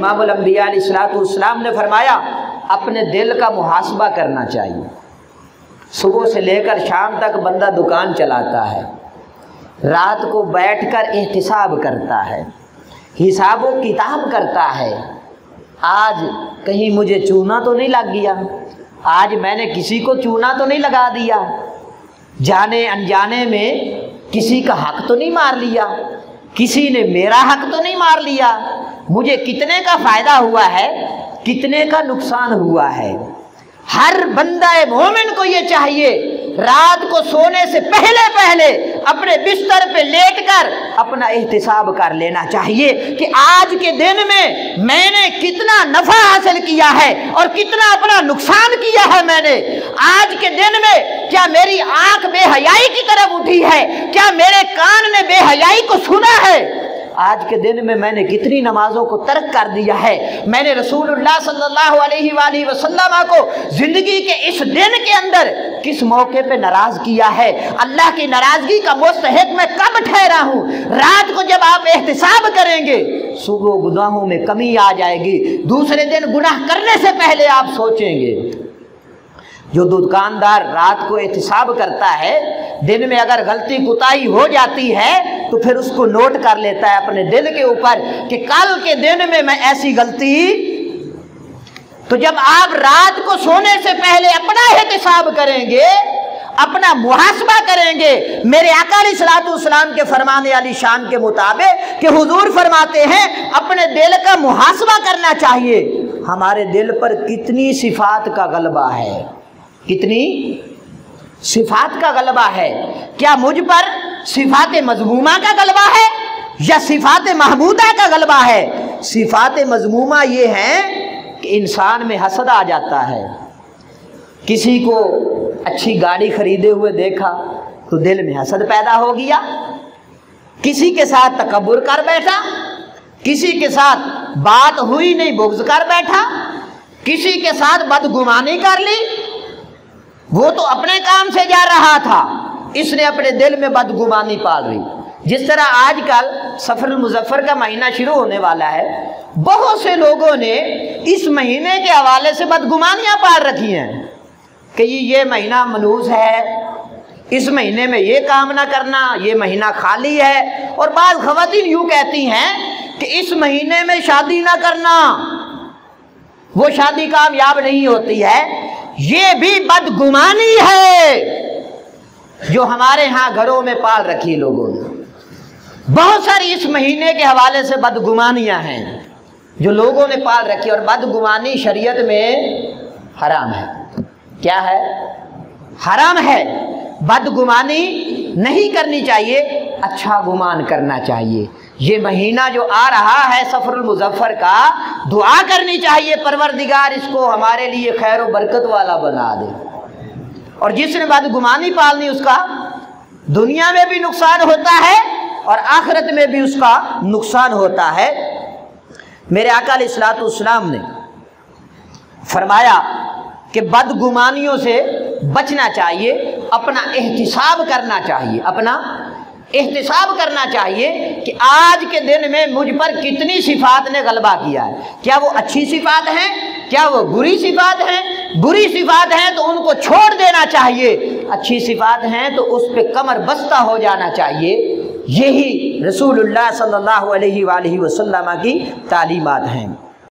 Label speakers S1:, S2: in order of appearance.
S1: इमाम अल-अंबिया अलैहिस्सलाम ने फरमाया अपने दिल का मुहासबा करना चाहिए। सुबह से लेकर शाम तक बंदा दुकान चलाता है, रात को बैठकर एहतिसाब करता है, हिसाब व किताब करता है। आज कहीं मुझे चूना तो नहीं लग गया, आज मैंने किसी को चूना तो नहीं लगा दिया, जाने अनजाने में किसी का हक तो नहीं मार लिया, किसी ने मेरा हक तो नहीं मार लिया, मुझे कितने का फ़ायदा हुआ है, कितने का नुकसान हुआ है। हर बंदा मोमिन को ये चाहिए रात को सोने से पहले पहले अपने बिस्तर पे लेटकर अपना एहतिसाब कर लेना चाहिए कि आज के दिन में मैंने कितना नफा हासिल किया है और कितना अपना नुकसान किया है मैंने। आज के दिन में क्या मेरी आंख बेहयाई की तरफ उठी है, क्या मेरे कान ने बेहयाई को सुना है, आज के दिन में मैंने कितनी नमाजों को तर्क कर दिया है, मैंने रसूलुल्लाह सल्लल्लाहु अलैहि वसल्लम को जिंदगी के इस दिन के अंदर किस मौके पे नाराज किया है, अल्लाह की नाराजगी का मुस्तहिक मैं कब ठहरा हूँ। रात को जब आप एहतिसाब करेंगे सुबह गुनाहों में कमी आ जाएगी, दूसरे दिन गुनाह करने से पहले आप सोचेंगे। जो दुकानदार रात को एहतिसाब करता है, दिन में अगर गलती कुताही हो जाती है तो फिर उसको नोट कर लेता है अपने दिल के ऊपर कि कल के दिन में मैं ऐसी गलती। तो जब आप रात को सोने से पहले अपना एहतिसाब करेंगे, अपना मुहासबा करेंगे, मेरे आका अलैहिस्सलाम के फरमाने वाली शान के मुताबिक कि हुजूर फरमाते हैं अपने दिल का मुहासबा करना चाहिए। हमारे दिल पर कितनी सिफात का गलबा है, कितनी सिफात का गलबा है। क्या मुझ पर सिफात मज़मूमा का गलबा है या सिफात महमूदा का गलबा है? सिफात मज़मूमा ये है कि इंसान में हसद आ जाता है, किसी को अच्छी गाड़ी खरीदे हुए देखा तो दिल में हसद पैदा हो गया, किसी के साथ तकब्बुर कर बैठा, किसी के साथ बात हुई नहीं बुग़्ज़ कर बैठा, किसी के साथ बदगुमानी कर ली। वो तो अपने काम से जा रहा था, इसने अपने दिल में बदगुमानी पाल ली। जिस तरह आजकल सफर मुजफ्फर का महीना शुरू होने वाला है, बहुत से लोगों ने इस महीने के हवाले से बदगुमानियां पाल रखी हैं कि ये महीना मनूस है, इस महीने में ये काम ना करना, ये महीना खाली है। और बाज़ ख़वातीन यूँ कहती हैं कि इस महीने में शादी ना करना, वो शादी कामयाब नहीं होती है। ये भी बदगुमानी है जो हमारे यहाँ घरों में पाल रखी लोगों ने। बहुत सारी इस महीने के हवाले से बदगुमानियाँ हैं जो लोगों ने पाल रखी, और बदगुमानी शरीयत में हराम है। क्या है? हराम है। बदगुमानी नहीं करनी चाहिए, अच्छा गुमान करना चाहिए। ये महीना जो आ रहा है सफरुल मुजफ्फर का, दुआ करनी चाहिए परवरदिगार इसको हमारे लिए खैर और बरकत वाला बना दे। और जिसने बदगुमानी पालनी उसका दुनिया में भी नुकसान होता है और आखिरत में भी उसका नुकसान होता है। मेरे आका अलैहिस्सलाम ने फरमाया कि बदगुमानियों से बचना चाहिए, अपना एहतिसाब करना चाहिए, अपना एहतिसाब करना चाहिए कि आज के दिन में मुझ पर कितनी सिफात ने गलबा किया है। क्या वो अच्छी सिफात हैं, क्या वो बुरी सिफात हैं? बुरी सिफात हैं तो उनको छोड़ देना चाहिए, अच्छी सिफात हैं तो उस पर कमर बस्ता हो जाना चाहिए। यही रसूलुल्लाह सल्लल्लाहु अलैहि वसल्लम की तालीमात हैं।